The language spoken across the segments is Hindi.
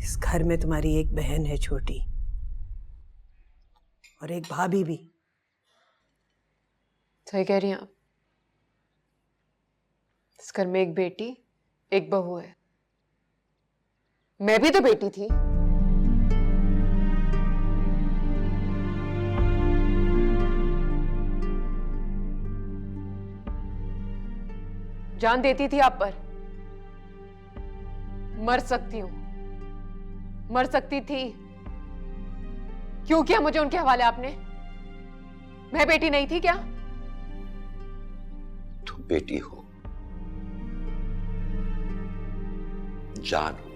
इस घर में तुम्हारी एक बहन है छोटी और एक भाभी भी। सही कह रही हैं आप। इस घर में एक बेटी एक बहू है। मैं भी तो बेटी थी। जान देती थी आप पर। मर सकती हूं, मर सकती थी। क्यों किया मुझे उनके हवाले आपने? मैं बेटी नहीं थी क्या? तुम बेटी हो, जान हो,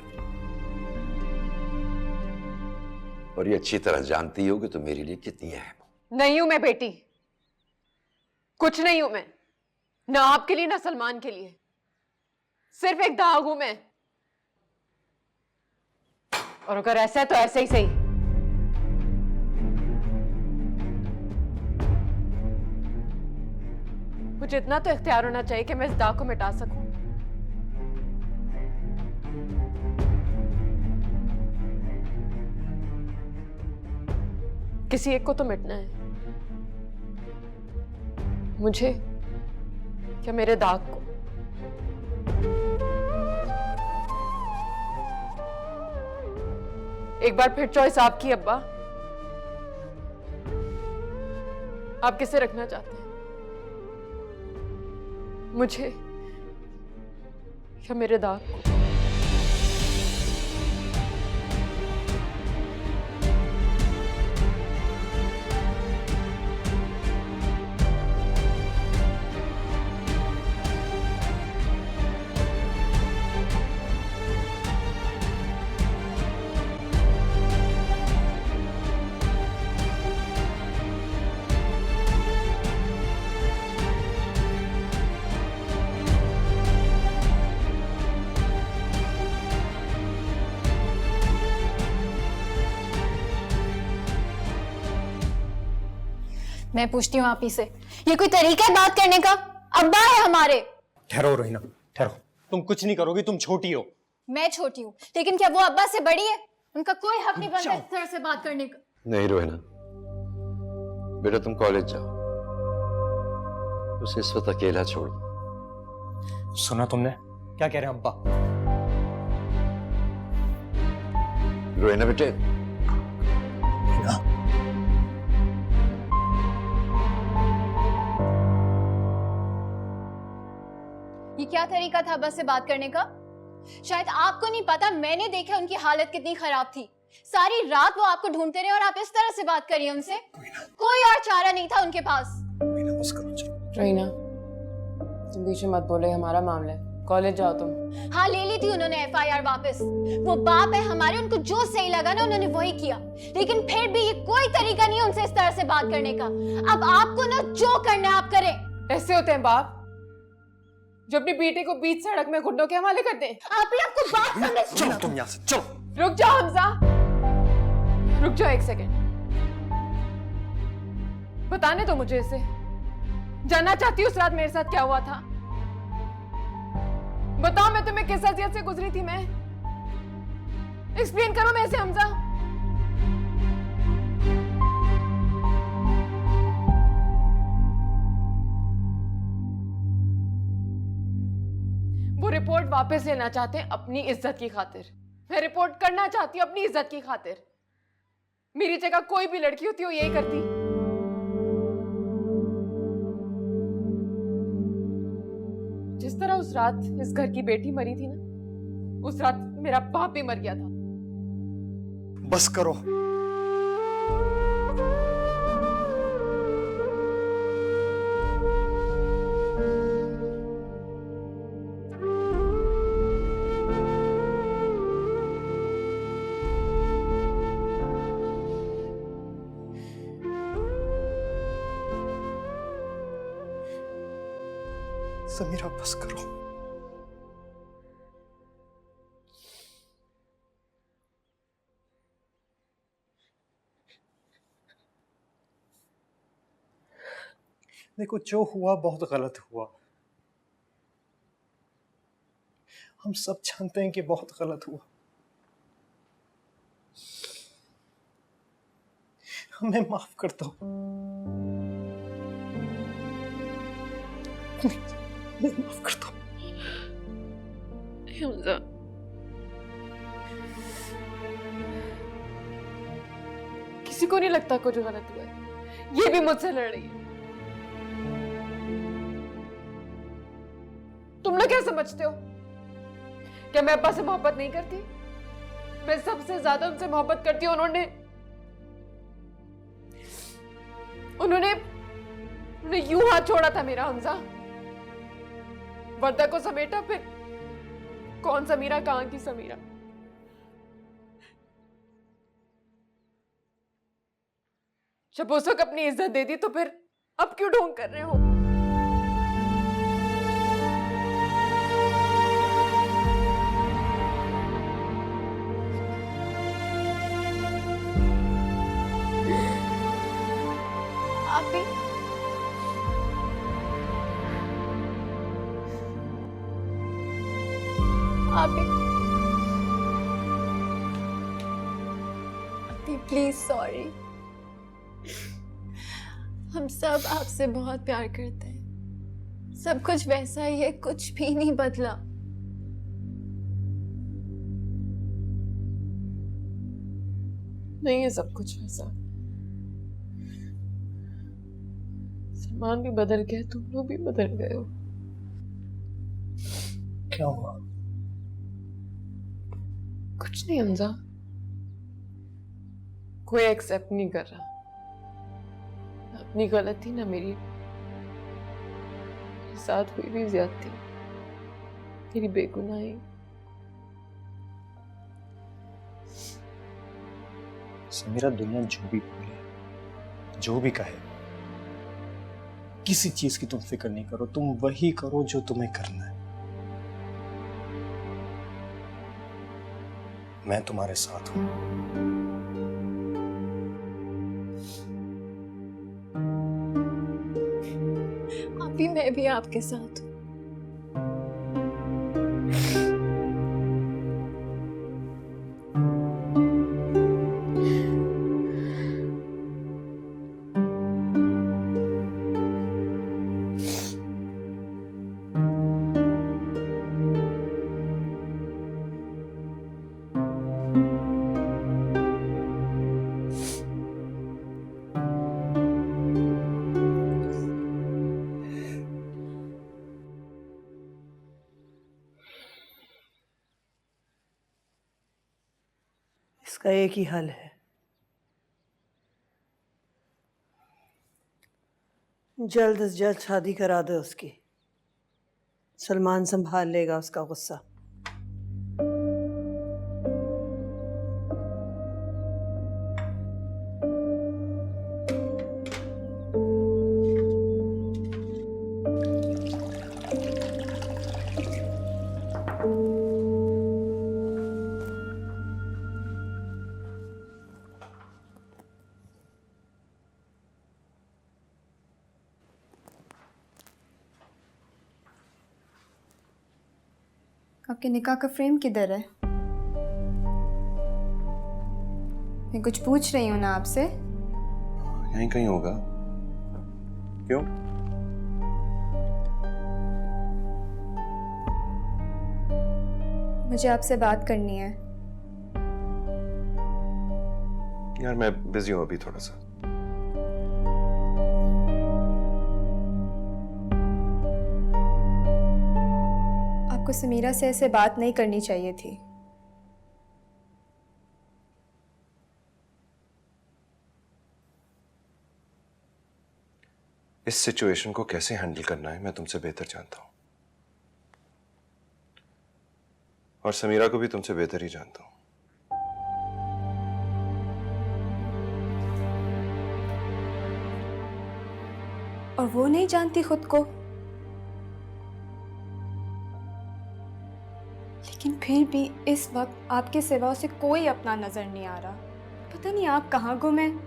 और ये अच्छी तरह जानती हो कि तुम मेरे लिए कितनी अहम हो। नहीं हूं मैं बेटी, कुछ नहीं हूं मैं, ना आपके लिए ना सलमान के लिए। सिर्फ एक दाग हूं मैं। और अगर ऐसा है तो ऐसे ही सही। मुझे इतना तो इख्तियार होना चाहिए कि मैं इस दाग को मिटा सकूं। किसी एक को तो मिटना है। मुझे क्या मेरे दाग को? एक बार फिर चॉइस आपकी अब्बा। आप किसे रखना चाहते हैं, मुझे या मेरे दाग को? मैं पूछती हूँ आप ही से, ये कोई तरीका है बात करने का? अब्बा है हमारे। ठहरो रोहिना, ठहरो। तुम कुछ नहीं करोगी, तुम छोटी हो। मैं छोटी हूँ, लेकिन क्या वो अब्बा से बड़ी है? उनका कोई हक नहीं बनता इस तरह से बात करने का। नहीं रोहिना, बेटा तुम कॉलेज जाओ, उसे इस वक्त अकेला छोड़ दो। सुना तुमने क्या कह रहे हैं अब्बा? रोहिना बेटे, ये क्या तरीका था अब्बा से बात करने का? शायद आपको नहीं पता, मैंने देखा उनकी हालत कितनी खराब थी। सारी रात वो आपको ढूंढते रहे और आप इस तरह से बात करिए उनसे। कोई और चारा नहीं था उनके पास। रोहिना, तुम बीच में मत बोले, हमारा मामला है। कॉलेज जाओ तुम। हाँ, ले ली थी उन्होंने एफआईआर वापस। वो बाप है हमारे, उनको जो सही लगा ना उन्होंने वही किया। लेकिन फिर भी ये कोई तरीका नहीं है उनसे इस तरह से बात करने का। अब आपको ना जो करना है आप करें। ऐसे होते हैं बाप जो अपनी बेटे को बीच सड़क में घुटनों के हवाले करते हैं। आप ही आपको बात समझ। चलो तुम यहाँ से, चलो। रुक जाओ हमजा, रुक जाओ एक सेकेंड। बताने दो मुझे इसे। जानना चाहती हूँ उस रात मेरे साथ क्या हुआ था। बताओ मैं तुम्हें किस अज़ियत से गुजरी थी। मैं एक्सप्लेन करो मैं इसे हमजा। वो रिपोर्ट वापस लेना चाहते हैं अपनी इज्जत की खातिर। मैं रिपोर्ट करना चाहती हूँ अपनी इज्जत की खातिर। मेरी जगह कोई भी लड़की होती हो यही करती। जिस तरह उस रात इस घर की बेटी मरी थी ना, उस रात मेरा बाप भी मर गया था। बस करो। समीरा बस करो। देखो, जो हुआ बहुत गलत हुआ। हम सब जानते हैं कि बहुत गलत हुआ। मैं माफ करता हूँ। मैं माफ करता हूँ। हमजा, किसी को नहीं लगता कुछ गलत हुआ है। ये भी मुझसे लड़ रही है। तुम लोग क्या समझते हो? क्या मैं अब्बा से मोहब्बत नहीं करती? मैं सबसे ज्यादा उनसे मोहब्बत करती हूँ। उन्होंने यूं हाथ छोड़ा था मेरा हमजा। वर्दा को समेटा, फिर कौन समीरा, कहां की समीरा। जब उस वक्त अपनी इज्जत दे दी तो फिर अब क्यों ढोंग कर रहे हो? आप प्लीज सॉरी। हम सब आपसे बहुत प्यार करते हैं। सब कुछ वैसा ही है, कुछ भी नहीं बदला। नहीं है सब कुछ वैसा। सलमान भी बदल गया, तुम लोग भी बदल गए हो। क्या हुआ? कुछ नहीं हमजा, कोई एक्सेप्ट नहीं कर रहा। अपनी गलती ना मेरी साथ हुई भी ज्यादती, मेरी बेगुनाही। समीरा, दुनिया जो भी बोले, जो भी कहे, किसी चीज की तुम फिक्र नहीं करो। तुम वही करो जो तुम्हें करना है। मैं तुम्हारे साथ हूं। अभी मैं भी आपके साथ हूं। इसका एक ही हल है, जल्द से जल्द शादी करा दो उसकी। सलमान संभाल लेगा उसका गुस्सा। आपके निकाह का फ्रेम किधर है? मैं कुछ पूछ रही हूँ ना आपसे। यहीं कहीं होगा। क्यों? मुझे आपसे बात करनी है। यार मैं बिजी हूँ अभी थोड़ा सा। आपको समीरा से ऐसे बात नहीं करनी चाहिए थी। इस सिचुएशन को कैसे हैंडल करना है मैं तुमसे बेहतर जानता हूं, और समीरा को भी तुमसे बेहतर ही जानता हूं। और वो नहीं जानती खुद को, लेकिन फिर भी इस वक्त आपके सिवा उसे कोई अपना नजर नहीं आ रहा। पता नहीं आप कहाँ गुम हैं।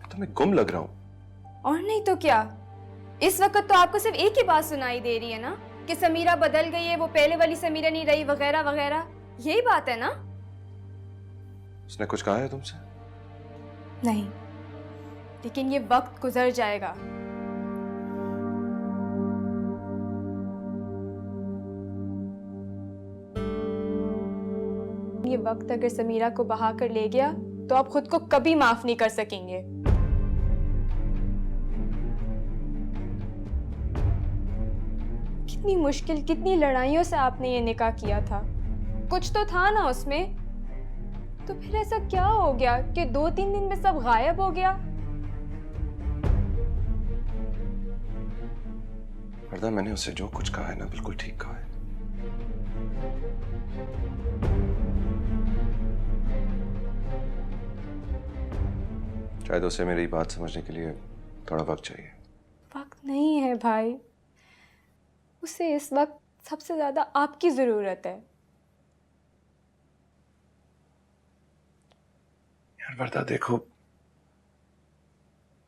तो मैं गुम लग रहा हूं? और नहीं तो क्या। इस वक्त तो आपको सिर्फ एक ही बात सुनाई दे रही है ना, कि समीरा बदल गई है, वो पहले वाली समीरा नहीं रही, वगैरह वगैरह। यही बात है ना? उसने कुछ कहा है तुमसे? नहीं, लेकिन ये वक्त गुजर जाएगा। ये वक्त अगर समीरा को बहा कर ले गया तो आप खुद को कभी माफ नहीं कर सकेंगे। कितनी मुश्किल, कितनी लड़ाइयों से आपने ये निकाह किया था। कुछ तो था ना उसमें, तो फिर ऐसा क्या हो गया कि 2-3 दिन में सब गायब हो गया? वरदा, मैंने उसे जो कुछ कहा है ना, बिल्कुल ठीक कहा है। शायद उसे मेरी बात समझने के लिए थोड़ा वक्त चाहिए। वक्त नहीं है भाई, उसे इस वक्त सबसे ज्यादा आपकी जरूरत है। यार वरदा देखो,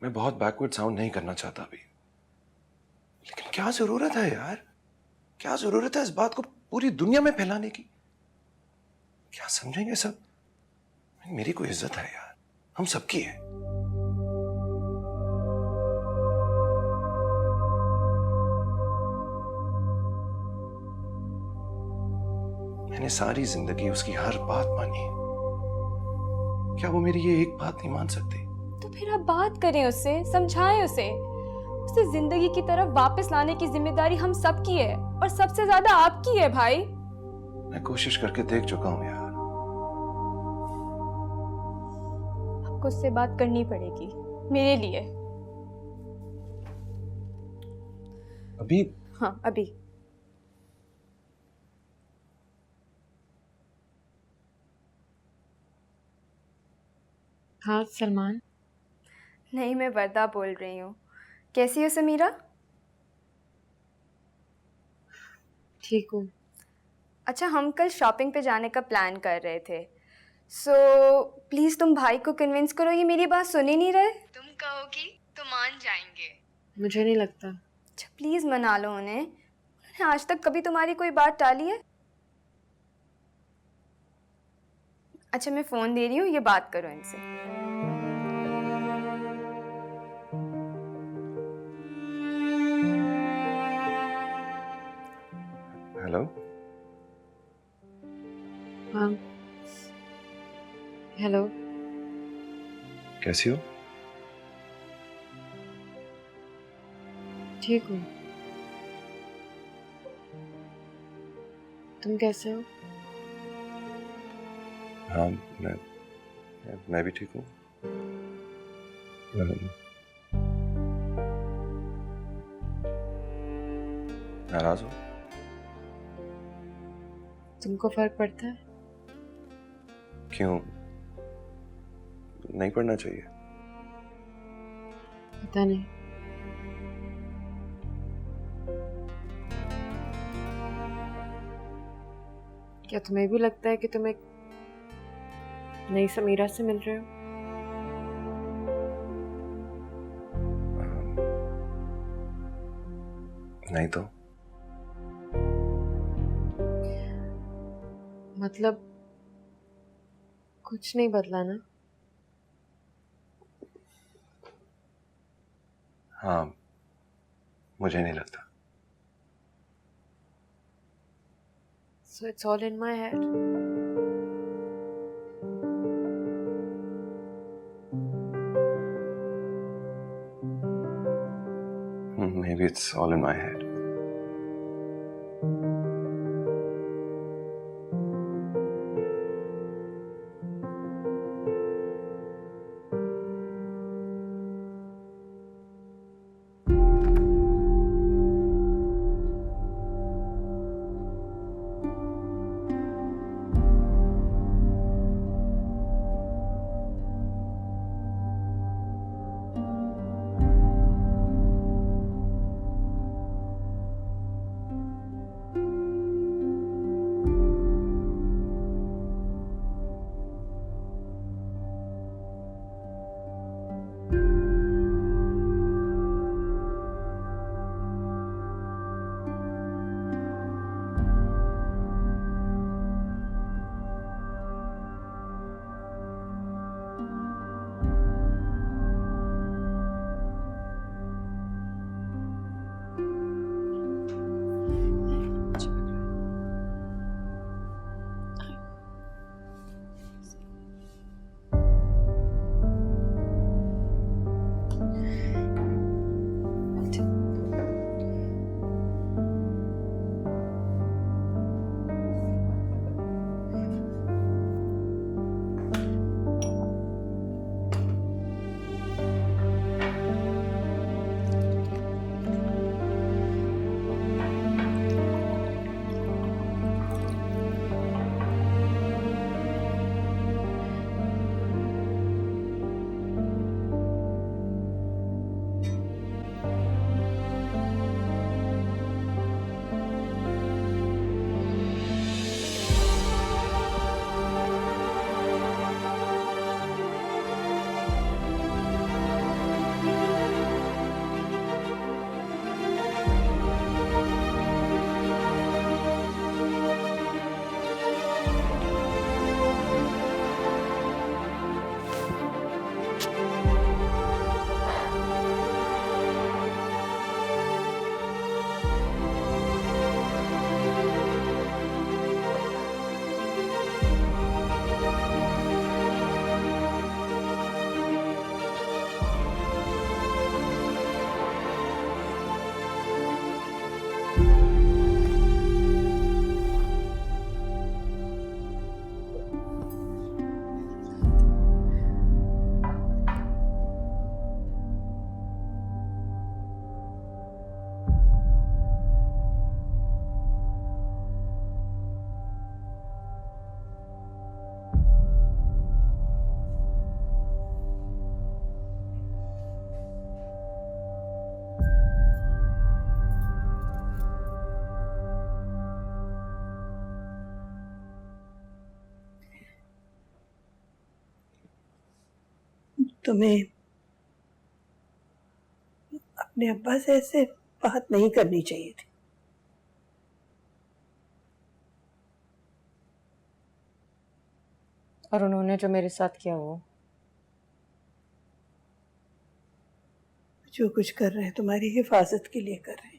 मैं बहुत बैकवर्ड साउंड नहीं करना चाहता अभी, लेकिन क्या जरूरत है यार? क्या जरूरत है इस बात को पूरी दुनिया में फैलाने की? क्या समझेंगे सब? मेरी कोई इज्जत है यार, हम सबकी है। मैंने सारी जिंदगी उसकी हर बात मानी है, क्या वो मेरी ये एक बात नहीं मान सकती? तो फिर आप बात करें उससे, समझाएं उसे। उसे जिंदगी की तरफ वापस लाने की जिम्मेदारी हम सबकी है, और सबसे ज्यादा आपकी है भाई। मैं कोशिश करके देख चुका हूं यार। आपको उससे बात करनी पड़ेगी मेरे लिए। अभी? हाँ, अभी। हाँ सलमान। नहीं, मैं वरदा बोल रही हूँ। कैसी हो समीरा? ठीक हूँ। अच्छा, हम कल शॉपिंग पे जाने का प्लान कर रहे थे, सो प्लीज़ तुम भाई को कन्विंस करो। ये मेरी बात सुन ही नहीं रहे। तुम कहोगी तो मान जाएंगे। मुझे नहीं लगता। अच्छा प्लीज़ मना लो उन्हें। उन्होंने आज तक कभी तुम्हारी कोई बात टाली है? अच्छा, मैं फ़ोन दे रही हूँ, ये बात करो इनसे। हेलो। हाँ हेलो। कैसी हो? ठीक हूँ। तुम कैसे हो? हाँ, मैं भी ठीक हूँ। नाराज हो? तुमको फर्क पड़ता है? क्यों? नहीं पढ़ना चाहिए? पता नहीं। क्या तुम्हें भी लगता है कि तुम एक नई समीरा से मिल रहे हो? नहीं तो? मतलब कुछ नहीं बदला ना? हाँ, मुझे नहीं लगता। So it's all in my head. Maybe it's all in my head. तुम्हें अपने अब्बा से ऐसे बात नहीं करनी चाहिए थी। और उन्होंने जो मेरे साथ किया वो जो कुछ कर रहे हैं तुम्हारी हिफाजत के लिए कर रहे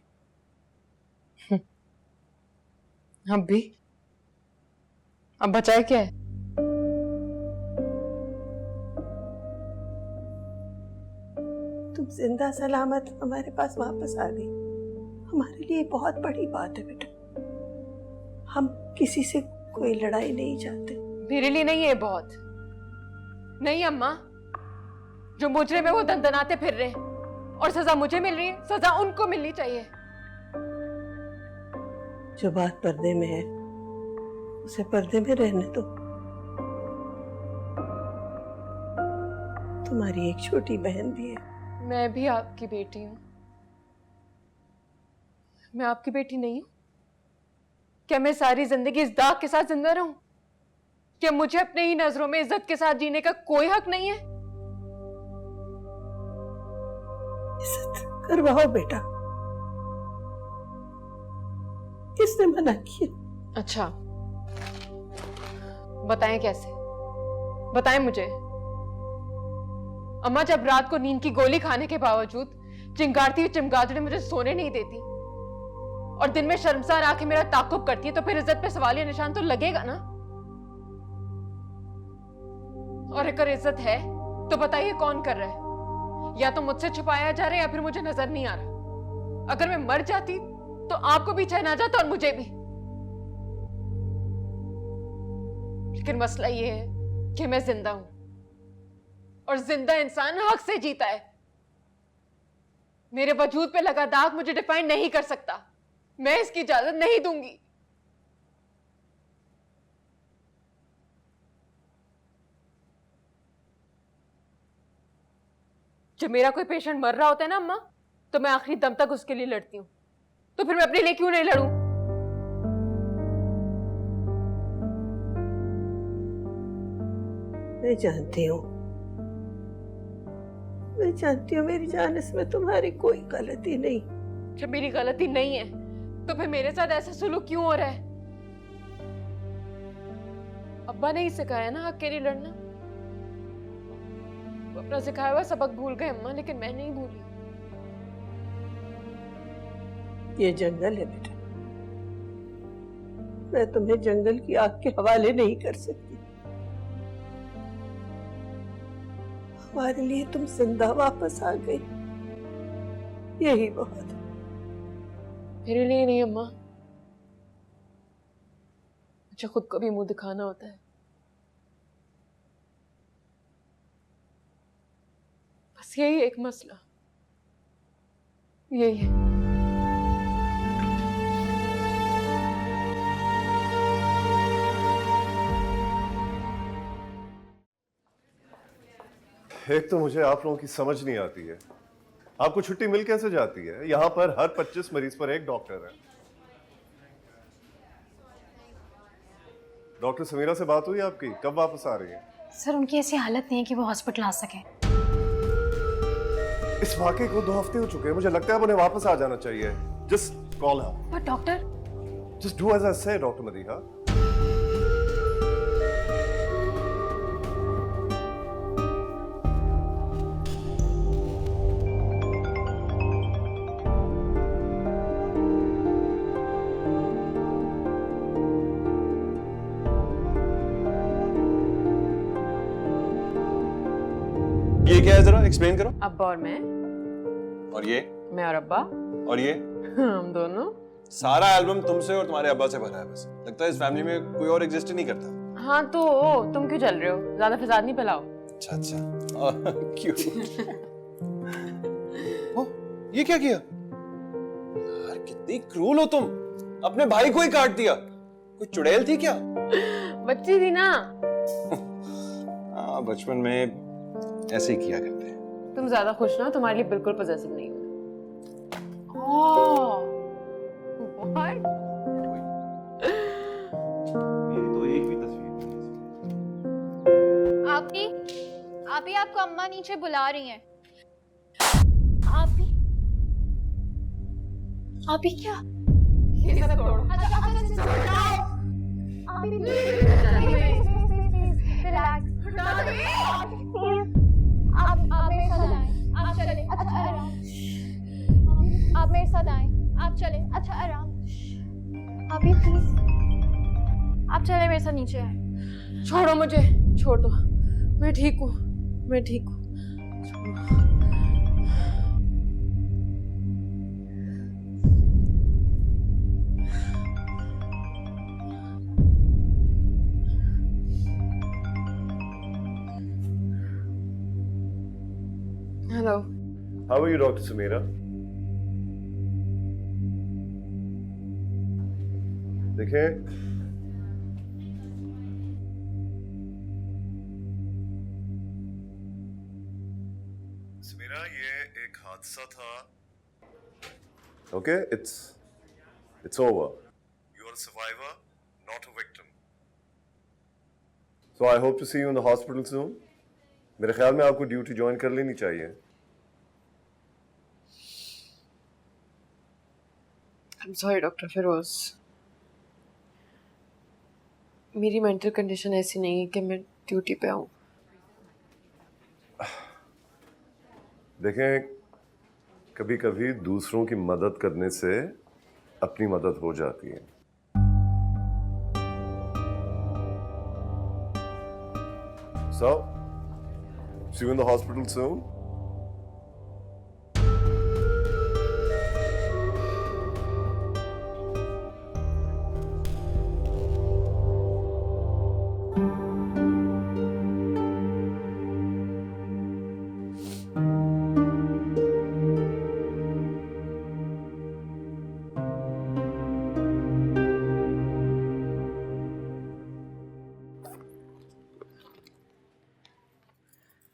हैं। अब भी अब बचाए क्या है? तुम जिंदा सलामत हमारे पास वापस आ गई, हमारे लिए बहुत बड़ी बात है बेटा। हम किसी से कोई लड़ाई नहीं चाहते। मेरे लिए नहीं है बहुत। नहीं अम्मा, जो मुजरिम है वो दंदनाते फिर रहे हैं और सजा मुझे मिल रही है, सजा उनको मिलनी चाहिए। जो बात पर्दे में है उसे पर्दे में रहने दो। तुम्हारी एक छोटी बहन भी है। मैं भी आपकी बेटी हूं। मैं आपकी बेटी नहीं हूं? क्या मैं सारी जिंदगी इस दाग के साथ जिंदा रहूं? क्या मुझे अपने ही नजरों में इज्जत के साथ जीने का कोई हक नहीं है? इज्जत करवाओ बेटा। किसने मना किया? अच्छा, बताएं कैसे? बताएं मुझे। अम्मा जब रात को नींद की गोली खाने के बावजूद चिंगारती हुई चमगादड़ी मुझे सोने नहीं देती और दिन में शर्मसार आके मेरा ताकुब करती है, तो फिर इज्जत पे सवालिया निशान तो लगेगा ना। और अगर इज्जत है तो बताइए कौन कर रहा है? या तो मुझसे छुपाया जा रहा है या फिर मुझे नजर नहीं आ रहा। अगर मैं मर जाती तो आपको भी चैन आ जाता और मुझे भी। लेकिन मसला ये है कि मैं जिंदा हूं और जिंदा इंसान हक से जीता है। मेरे वजूद पे लगा दाग मुझे डिफाइन नहीं कर सकता। मैं इसकी इजाजत नहीं दूंगी। जब मेरा कोई पेशेंट मर रहा होता है ना अम्मा, तो मैं आखिरी दम तक उसके लिए लड़ती हूं। तो फिर मैं अपने लिए क्यों नहीं लड़ूं? मैं जानती हूँ, मैं जानती हूँ मेरी जान, इसमें तुम्हारी कोई गलती नहीं। जब मेरी गलती नहीं है तो फिर मेरे साथ ऐसा सुलूक क्यों हो रहा है? अब्बा ने ही सिखाया ना हक के लिए लड़ना। वो अपना सिखाया हुआ सबक भूल गए अम्मा, लेकिन मैं नहीं भूली। ये जंगल है बेटा, मैं तुम्हें जंगल की आग के हवाले नहीं कर सकती। हमारे लिए तुम जिंदा वापस आ गई, यही बहुत है। मेरे लिए नहीं अम्मा, मुझे खुद को भी मुंह दिखाना होता है। बस यही एक मसला, यही है। एक तो मुझे आप लोगों की समझ नहीं आती है, आपको छुट्टी मिल कैसे जाती है? यहाँ पर हर 25 मरीज पर एक डॉक्टर है। डॉक्टर समीरा से बात हुई आपकी? कब वापस आ रही है? सर उनकी ऐसी हालत नहीं है कि वो हॉस्पिटल आ सके। इस वाकई को 2 हफ्ते हो चुके हैं, मुझे लगता है अब उन्हें वापस आ जाना चाहिए। Just call her. पर doctor, just do as I say doctor Madiha. ये क्या है, जरा एक्सप्लेन करो। अब्बा और मैं और ये? मैं और अब्बा। और ये? हम दोनों। सारा एल्बम तुमसे और तुम्हारे अब्बा से भरा है। बस लगता है इस फैमिली में कोई और एग्जिस्ट ही नहीं करता। हाँ तो तुम क्यों चल रहे हो? ज्यादा फसाद नहीं फैलाओ। अच्छा अच्छा, क्यों? ये क्या किया यार? कितनी क्रूल हो तुम, अपने भाई को ही काट दिया। कोई चुड़ैल थी क्या? बच्ची थी ना। हाँ, बचपन में ऐसे ही किया करते हैं। तुम ज्यादा खुश ना, तुम्हारे लिए बिल्कुल पॉसेसिव नहीं हूँ। What? मेरी तो एक भी तस्वीर नहीं है। आप ही आपको आपको अम्मा नीचे बुला रही हैं। आप भी क्या? ये सब तोड़ो। आप मेरे साथ आए। आप चले। अच्छा आराम। अभी प्लीज आप चले मेरे साथ नीचे आए। छोड़ो मुझे, छोड़ दो, मैं ठीक हूँ, मैं ठीक हूँ। Hello. How are you, Dr. Samira? देखें, समीरा ये एक हादसा था. Okay, it's over. You are a survivor, not a victim. So I hope to see you in the hospital soon. मेरे ख्याल में आपको ड्यूटी ज्वाइन कर लेनी चाहिए. I'm sorry, doctor Firoz. मेरी मेंटल कंडीशन ऐसी नहीं है कि मैं ड्यूटी पे आऊँ। देखें, कभी कभी दूसरों की मदद करने से अपनी मदद हो जाती है. So, see you in the hospital soon.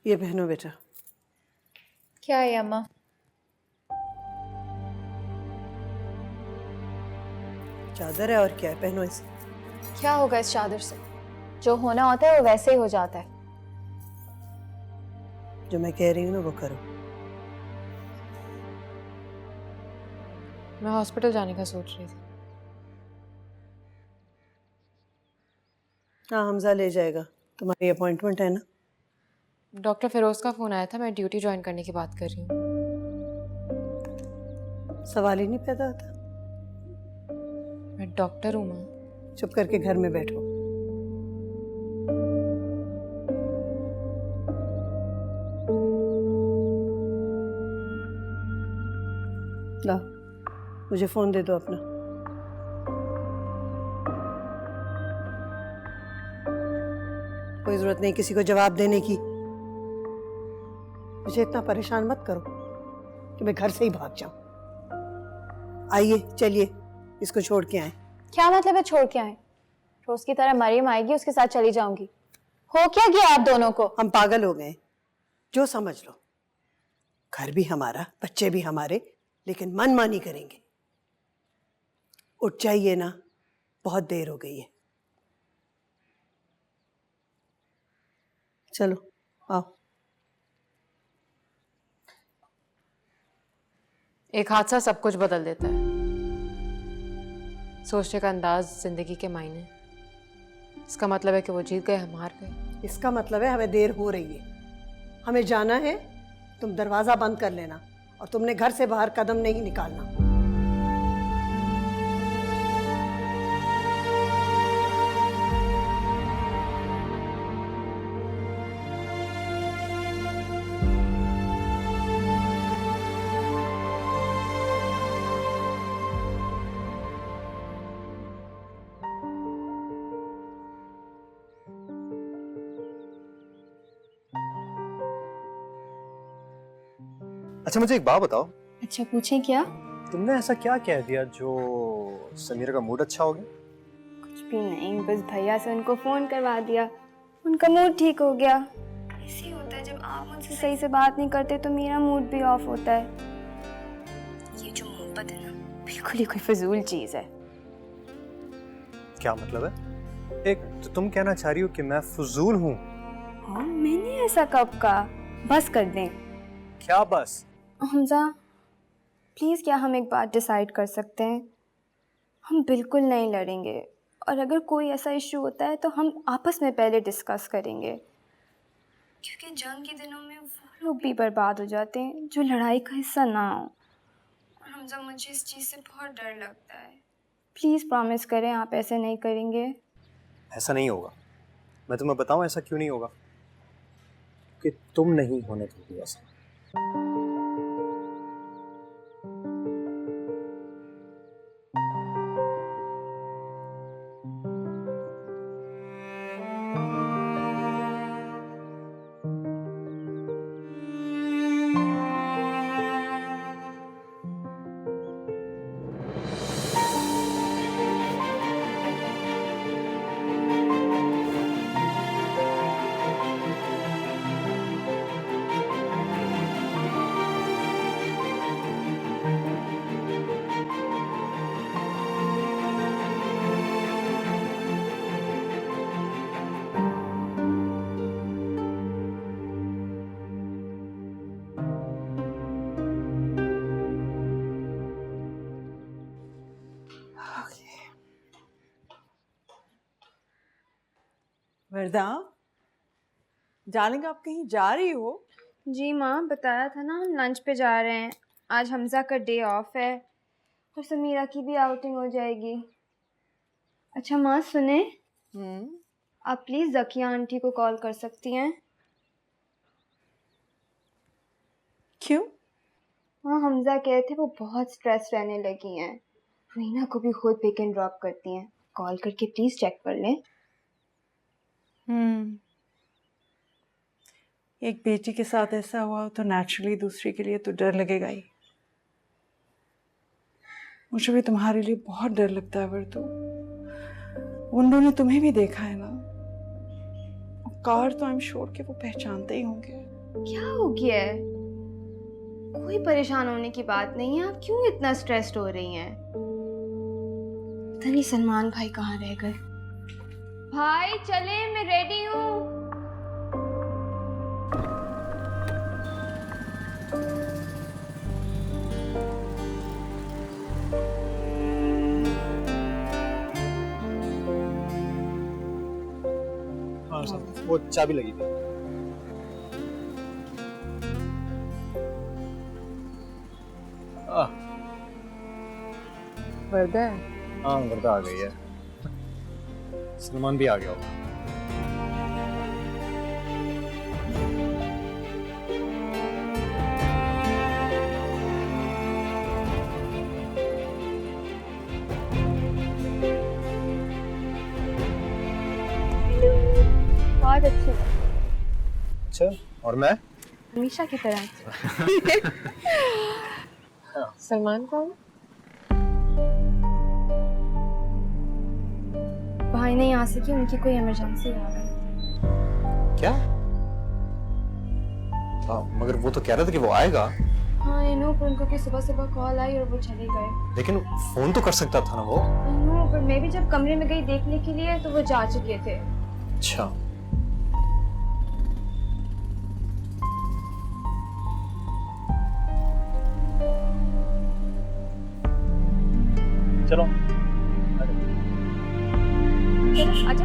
ये पहनो बेटा। क्या है अम्मा? चादर है और क्या है, पहनो इसे। क्या होगा इस चादर से? जो होना होता है वो वैसे ही हो जाता है। जो मैं कह रही हूँ ना वो करो। मैं हॉस्पिटल जाने का सोच रही थी। हाँ, हमजा ले जाएगा, तुम्हारी अपॉइंटमेंट है ना। डॉक्टर फिरोज का फोन आया था, मैं ड्यूटी ज्वाइन करने की बात कर रही हूँ। सवाल ही नहीं पैदा होता। मैं डॉक्टर हूँ माँ। चुप करके घर में बैठो। ला, मुझे फोन दे दो अपना। कोई जरूरत नहीं किसी को जवाब देने की। मुझे इतना परेशान मत करो कि मैं घर से ही भाग जाऊं। आइए चलिए, इसको छोड़ के आए। क्या मतलब है छोड़ के आए? रोज की तरह मरियम आएगी, उसके साथ चली जाऊंगी। हो क्या गया आप दोनों को? हम पागल हो गए, जो समझ लो। घर भी हमारा, बच्चे भी हमारे, लेकिन मनमानी करेंगे। उठ जाइए ना, बहुत देर हो गई है। चलो आओ। एक हादसा सब कुछ बदल देता है। सोचने का अंदाज, जिंदगी के मायने। इसका मतलब है कि वो जीत गए, हम हार गए। इसका मतलब है हमें देर हो रही है, हमें जाना है। तुम दरवाजा बंद कर लेना और तुमने घर से बाहर कदम नहीं निकालना। अच्छा मुझे एक बात बताओ, अच्छा पूछें क्या? तुमने ऐसा क्या कह दिया जो समीरा का मूड अच्छा हो गया? कुछ भी नहीं, बस भैया से उनको फोन करवा दिया, उनका मूड ठीक हो गया। ऐसे ही होता है, जब आप मुझसे सही से बात नहीं करते तो मेरा मूड भी ऑफ होता है। ये जो मोहब्बत है ना, बिल्कुल ही कोई फजूल चीज है। क्या मतलब है? एक तो तुम कहना चाह रही हो कि मैं फजूल हूँ? हाँ, मैंने ऐसा कब कहा? बस कर दें। क्या बस? हमजा प्लीज़, क्या हम एक बात डिसाइड कर सकते हैं? हम बिल्कुल नहीं लड़ेंगे, और अगर कोई ऐसा इशू होता है तो हम आपस में पहले डिस्कस करेंगे, क्योंकि जंग के दिनों में वो लोग भी बर्बाद हो जाते हैं जो लड़ाई का हिस्सा ना हो। और हमजा, मुझे इस चीज़ से बहुत डर लगता है। प्लीज़ प्रॉमिस करें आप ऐसे नहीं करेंगे। ऐसा नहीं होगा। मैं तुम्हें बताऊं ऐसा क्यों नहीं होगा? कि तुम नहीं होने दोगी ऐसा। वरदा, डार्लिंग आप कहीं जा रही हो? जी माँ, बताया था ना हम लंच पे जा रहे हैं। आज हमजा का डे ऑफ है और समीरा की भी आउटिंग हो जाएगी। अच्छा माँ सुने, आप प्लीज़ ज़किया आंटी को कॉल कर सकती हैं? क्यों? हाँ, हमजा कहे थे वो बहुत स्ट्रेस रहने लगी हैं। रीना को भी खुद पिक एंड ड्रॉप करती हैं। कॉल करके प्लीज़ चेक कर लें। एक बेटी के साथ ऐसा हुआ तो नेचुरली दूसरी के लिए तो डर लगेगा ही। मुझे भी तुम्हारे लिए बहुत डर लगता है वर्दू। उन ने तुम्हें भी देखा है ना, कार तो आई एम श्योर कि वो पहचानते ही होंगे। क्या हो गया है? कोई परेशान होने की बात नहीं है। आप क्यों इतना स्ट्रेस्ड हो रही हैं? पता नहीं सलमान भाई कहाँ रह गए। भाई चले, मैं रेडी हूँ। हाँ सब, वो चाबी लगी थी। वर्दा हाँ वर्दा आ गई है। सलमान भी आ गया होगा। बहुत अच्छी। अच्छा, और मैं? हमेशा की तरह। सलमान कौन? भाई नहीं आ सकी, उनकी कोई इमरजेंसी आ गई। क्या? हाँ, मगर वो तो कह रहा था कि वो आएगा। हाँ आई नो, पर उनको कोई सुबह सुबह कॉल आई और वो चले गए। लेकिन फोन तो कर सकता था ना वो। आई नो, पर मैं भी जब कमरे में गई देखने के लिए तो वो जा चुके थे। अच्छा, चलो आजा।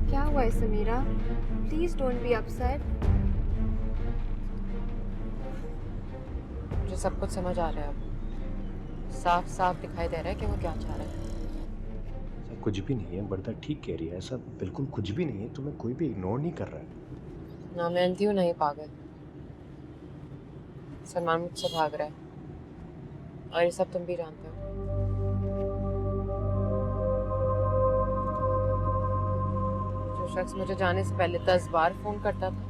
क्या हुआ है Samira? Please don't be upset. मुझे सब कुछ समझ आ रहा है अब। साफ साफ दिखाई दे रहा है कि वो क्या चाह रहा है। ऐसा कुछ भी नहीं है, बरदा ठीक कह रही है। ऐसा बिल्कुल कुछ भी नहीं है, तुम्हें कोई भी इग्नोर नहीं कर रहा है। ना मैं अंधी हूँ, नहीं पागल। सलमान मुझसे भाग रहा है और ये सब तुम भी जानते हो। जो शख्स मुझे जाने से पहले 10 बार फोन करता था,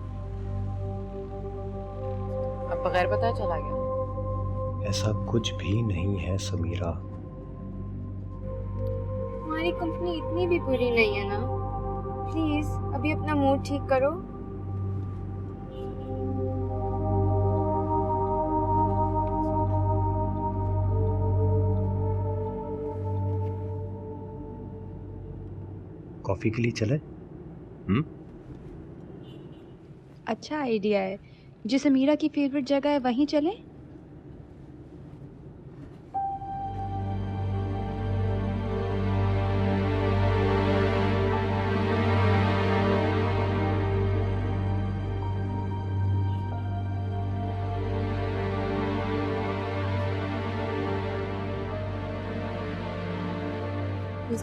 अब बगैर बताए चला गया। ऐसा कुछ भी नहीं है समीरा। हमारी कंपनी इतनी भी बुरी नहीं है ना। प्लीज अभी अपना मूड ठीक करो। कॉफी के लिए चले? अच्छा आइडिया है। जो समीरा की फेवरेट जगह है वहीं चलें?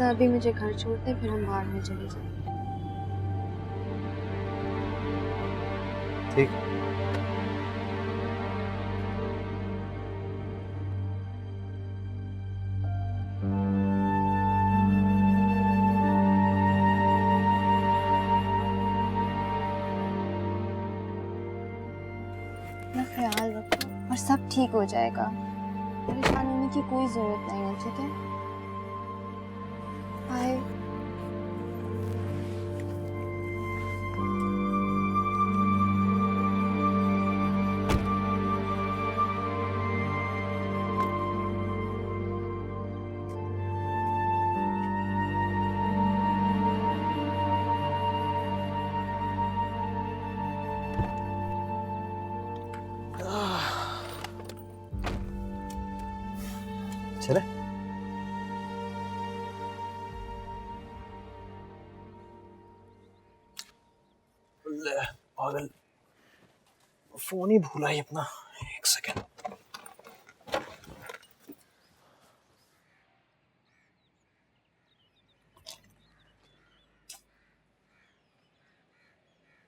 अभी मुझे घर छोड़ते फिर हम बाहर में चले जाएंगे। ठीक। अपना ख्याल रखो और सब ठीक हो जाएगा। परेशान होने की कोई जरूरत नहीं है, ठीक है? बाय। चले? पागल, फोन ही भूला ही अपना। एक सेकेंड।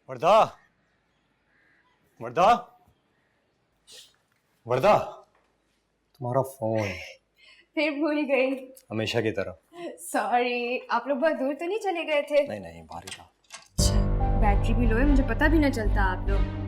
वर्दा, वर्दा, वर्दा, तुम्हारा फोन। फिर भूल गई। हमेशा की तरह। सॉरी, आप लोग बहुत दूर तो नहीं चले गए थे? नहीं नहीं, बाहर ही था। अच्छा, बैटरी भी लो है, मुझे पता भी ना चलता आप लोग।